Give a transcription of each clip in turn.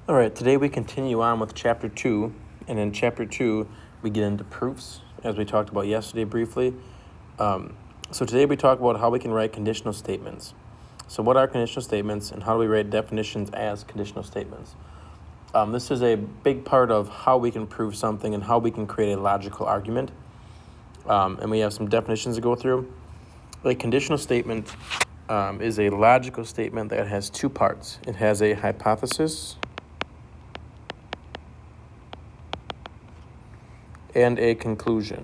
All right, today we continue on with Chapter 2, and in Chapter 2, we get into proofs, as we talked about yesterday briefly. So today we talk about how we can write conditional statements. So what are conditional statements, and how do we write definitions as conditional statements? This is a big part of how we can prove something and how we can create a logical argument. And we have some definitions to go through. A conditional statement is a logical statement that has two parts. It has a hypothesis and a conclusion.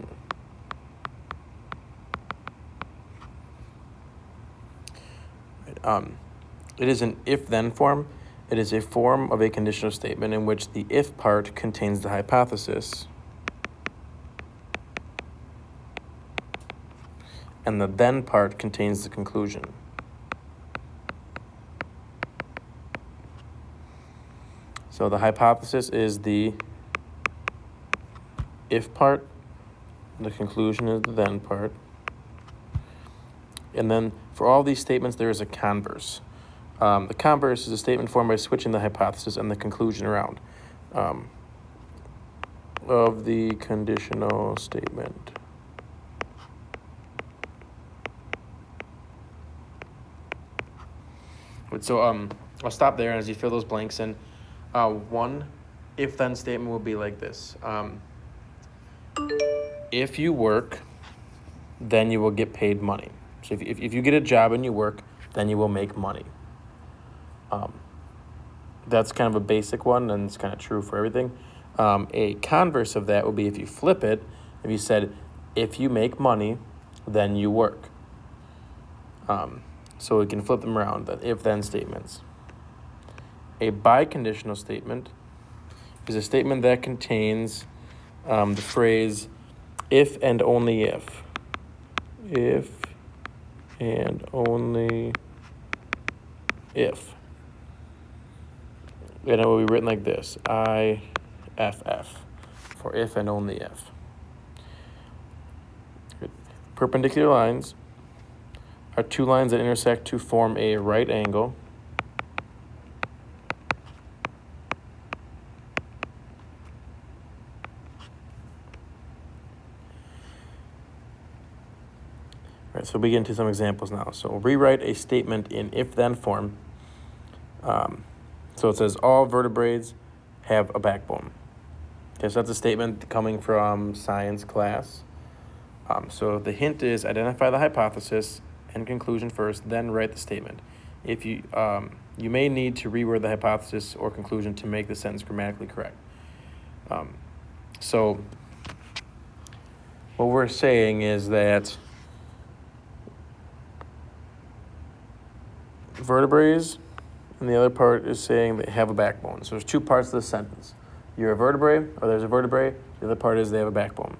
It is an if-then form. It is a form of a conditional statement in which the if part contains the hypothesis and the then part contains the conclusion. So the hypothesis is the if part, the conclusion is the then part. And then for all these statements, there is a converse. The converse is a statement formed by switching the hypothesis and the conclusion around of the conditional statement. So I'll stop there, and as you fill those blanks in, one if-then statement will be like this. If you work, then you will get paid money. So if you get a job and you work, then you will make money. That's kind of a basic one, and it's kind of true for everything. A converse of that would be if you flip it, if you said, if you make money, then you work. So we can flip them around, the if-then statements. A biconditional statement is a statement that contains the phrase, if and only if. If and only if. And it will be written like this, IFF, for if and only if. Good. Perpendicular lines are two lines that intersect to form a right angle. All right, so we get into some examples now. So we'll rewrite a statement in if-then form. So it says all vertebrates have a backbone. Okay, so that's a statement coming from science class. So the hint is identify the hypothesis and conclusion first, then write the statement. If you may need to reword the hypothesis or conclusion to make the sentence grammatically correct. So what we're saying is that vertebrates, and the other part is saying they have a backbone. So there's two parts of the sentence. You're a vertebrate, or there's a vertebrae. The other part is they have a backbone.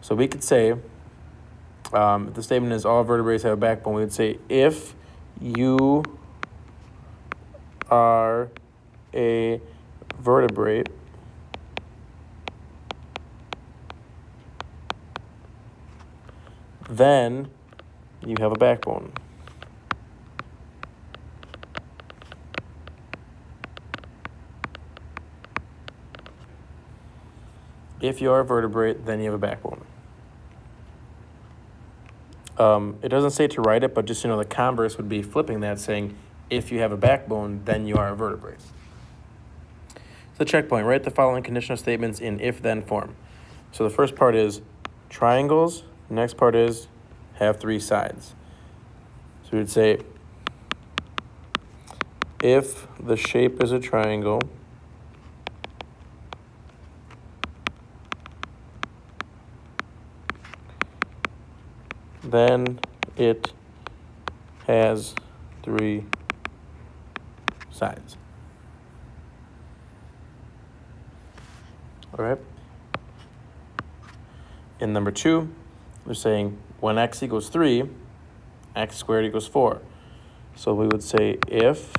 So we could say, if the statement is all vertebrates have a backbone, we would say if you are a vertebrate, then you have a backbone. If you are a vertebrate, then you have a backbone. It doesn't say to write it, but just, the converse would be flipping that, saying, if you have a backbone, then you are a vertebrate. So checkpoint, write the following conditional statements in if-then form. So the first part is triangles. The next part is have three sides. So we would say, if the shape is a triangle, then it has three sides. All right. In number 2, we're saying when x equals 3, x squared equals 4. So we would say if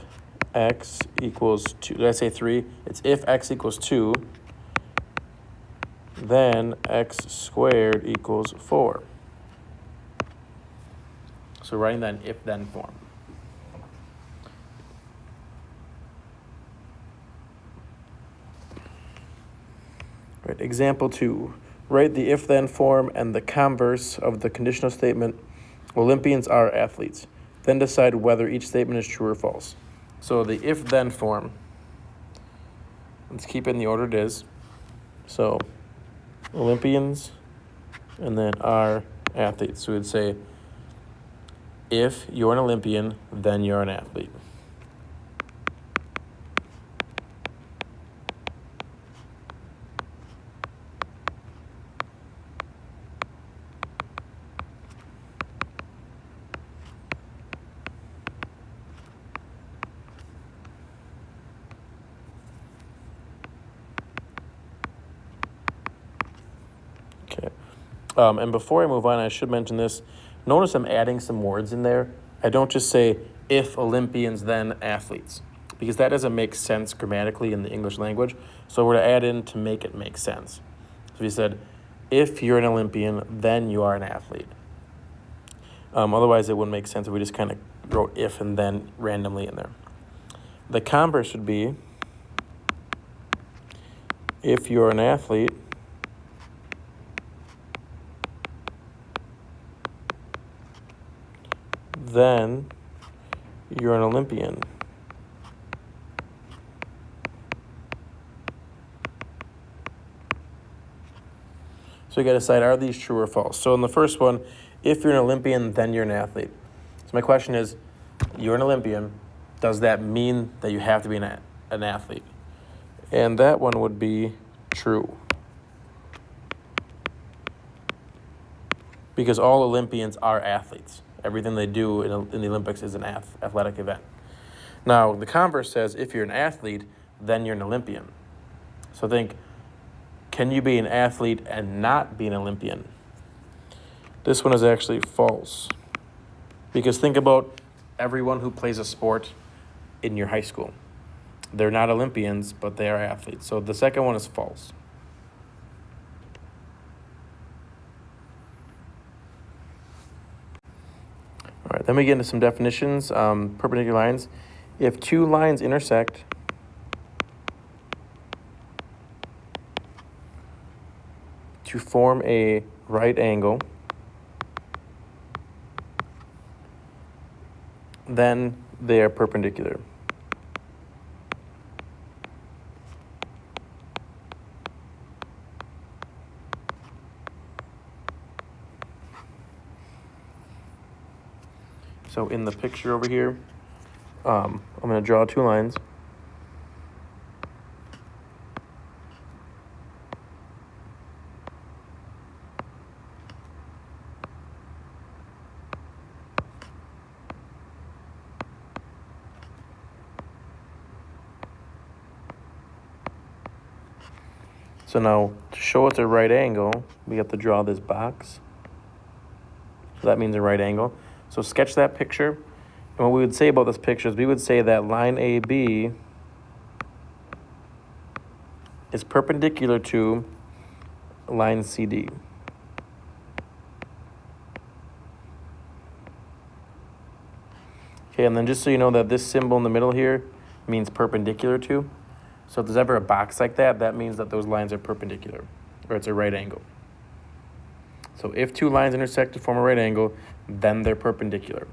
x equals 2, did I say 3? It's if x equals 2, then x squared equals 4. So writing that in if-then form. Right. Example 2. Write the if-then form and the converse of the conditional statement. Olympians are athletes. Then decide whether each statement is true or false. So the if-then form, let's keep it in the order it is. So Olympians and then are athletes. So we'd say, if you're an Olympian, then you're an athlete. Okay. And before I move on, I should mention this. Notice I'm adding some words in there. I don't just say, if Olympians, then athletes, because that doesn't make sense grammatically in the English language. So we're going to add in to make it make sense. So we said, if you're an Olympian, then you are an athlete. Otherwise, it wouldn't make sense if we just kind of wrote if and then randomly in there. The converse should be, if you're an athlete, then you're an Olympian. So you got to decide, are these true or false? So in the first one, if you're an Olympian, then you're an athlete. So my question is, you're an Olympian. Does that mean that you have to be an athlete? And that one would be true. Because all Olympians are athletes. Everything they do in the Olympics is an athletic event. Now, the converse says, if you're an athlete, then you're an Olympian. So think, can you be an athlete and not be an Olympian? This one is actually false. Because think about everyone who plays a sport in your high school. They're not Olympians, but they are athletes. So the second one is false. All right, then we get into some definitions. Perpendicular lines. If two lines intersect, to form a right angle, then they are perpendicular. So in the picture over here, I'm going to draw two lines. So now, to show it's a right angle, we have to draw this box. So that means a right angle. So sketch that picture. And what we would say about this picture is we would say that line AB is perpendicular to line CD. Okay, and then just so you know that this symbol in the middle here means perpendicular to. So if there's ever a box like that, that means that those lines are perpendicular, or it's a right angle. So if two lines intersect to form a right angle, then they're perpendicular.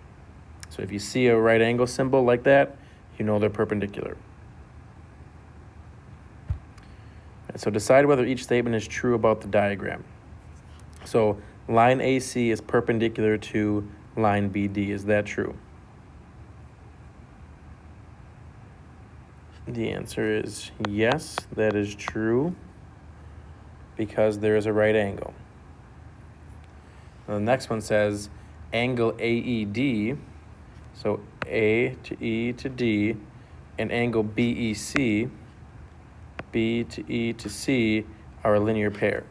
So if you see a right angle symbol like that, you know they're perpendicular. And so decide whether each statement is true about the diagram. So line AC is perpendicular to line BD. Is that true? The answer is yes, that is true, because there is a right angle. And the next one says angle AED, so A to E to D, and angle BEC, B to E to C, are a linear pair.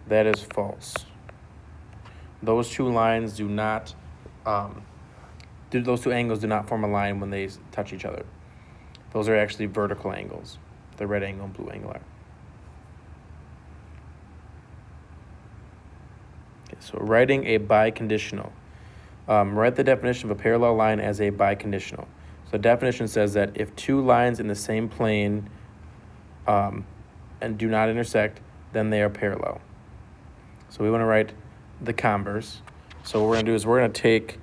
That is false. Those two lines do not, those two angles do not form a line when they touch each other. Those are actually vertical angles. The red angle and blue angle are. Okay, so writing a biconditional. Write the definition of a parallel line as a biconditional. So the definition says that if two lines in the same plane and do not intersect, then they are parallel. So we want to write the converse. So what we're going to do is we're going to take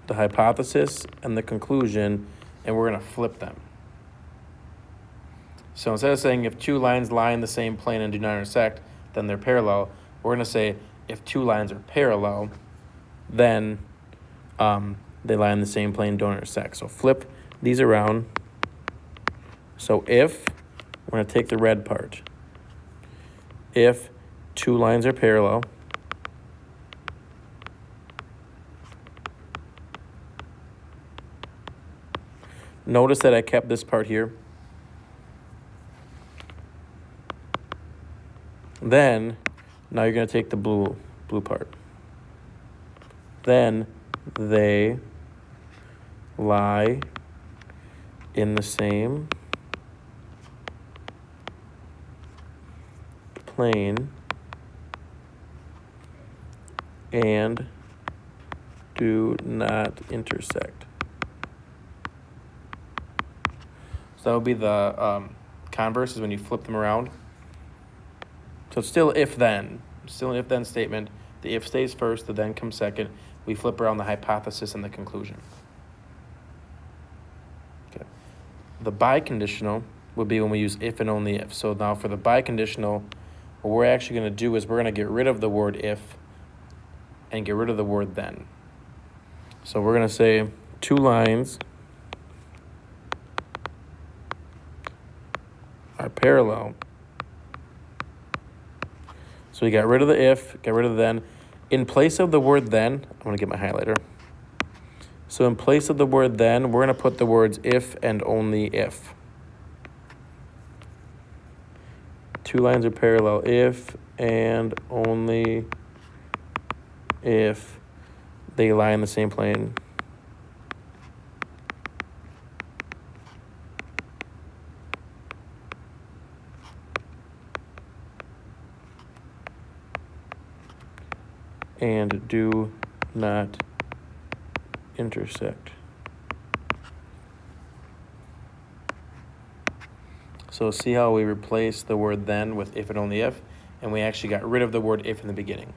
the hypothesis and the conclusion, and we're going to flip them. So instead of saying if two lines lie in the same plane and do not intersect, then they're parallel, we're going to say if two lines are parallel, then they lie in the same plane and don't intersect. So flip these around. So if, we're going to take the red part. If two lines are parallel, notice that I kept this part here. Then, now you're going to take the blue part. Then they lie in the same plane and do not intersect. So that would be the converse, is when you flip them around. So it's still if-then. Still an if-then statement. The if stays first, the then comes second. We flip around the hypothesis and the conclusion. Okay. The biconditional would be when we use if and only if. So now for the biconditional, what we're actually going to do is we're going to get rid of the word if and get rid of the word then. So we're going to say two lines are parallel. So we got rid of the if, got rid of the then. In place of the word then, I'm going to get my highlighter. So in place of the word then, we're going to put the words if and only if. Two lines are parallel if and only if they lie in the same plane. And do not intersect. So see how we replaced the word then with if and only if, and we actually got rid of the word if in the beginning.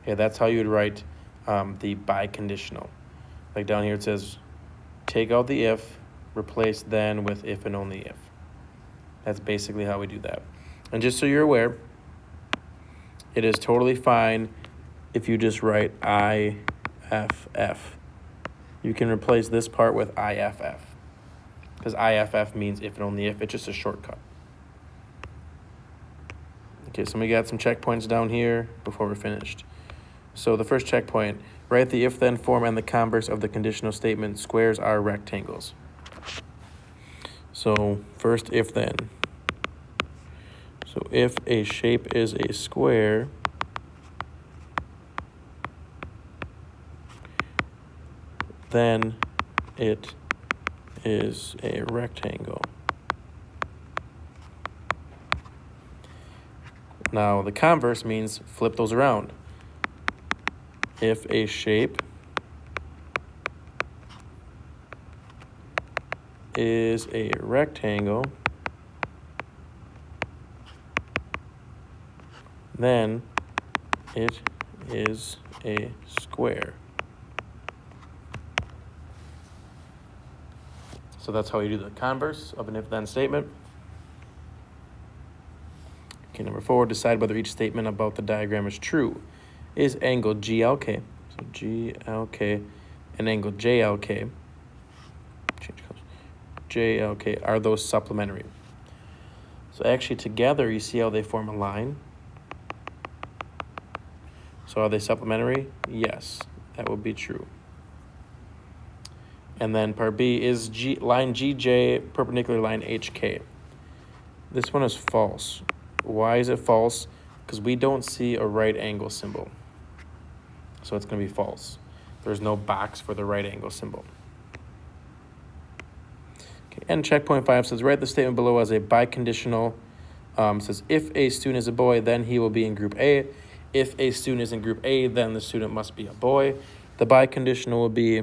Okay, that's how you would write the biconditional. Like down here it says, take out the if, replace then with if and only if. That's basically how we do that. And just so you're aware, it is totally fine if you just write IFF. You can replace this part with IFF, because IFF means if and only if. It's just a shortcut. Okay, so we got some checkpoints down here before we're finished. So the first checkpoint, write the if-then form and the converse of the conditional statement. Squares are rectangles. So first if-then. So if a shape is a square, then it is a rectangle. Now the converse means flip those around. If a shape is a rectangle, then it is a square. So that's how you do the converse of an if-then statement. Okay, number 4, decide whether each statement about the diagram is true. Is angle GLK, so GLK and angle JLK, change colors, JLK, are those supplementary? So actually together, you see how they form a line? So are they supplementary? Yes, that would be true. And then part B, is line GJ perpendicular line HK? This one is false. Why is it false? Because we don't see a right angle symbol. So it's going to be false. There's no box for the right angle symbol. Okay, and checkpoint 5 says, write the statement below as a biconditional. Says, if a student is a boy, then he will be in group A. If a student is in group A, then the student must be a boy. The biconditional will be,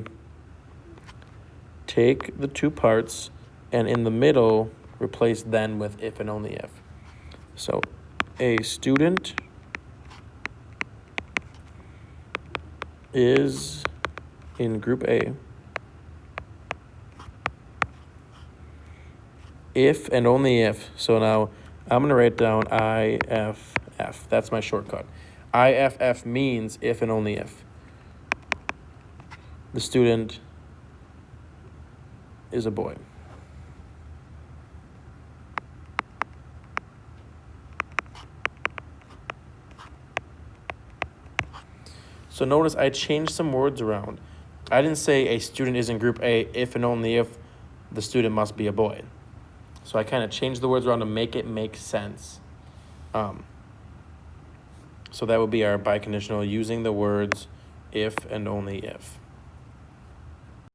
take the two parts and in the middle replace then with if and only if. So a student is in group A if and only if. So now I'm going to write down IFF. That's my shortcut. IFF means if and only if the student is a boy. So notice I changed some words around. I didn't say a student is in group A if and only if the student must be a boy. So I kind of changed the words around to make it make sense. So that would be our biconditional using the words if and only if.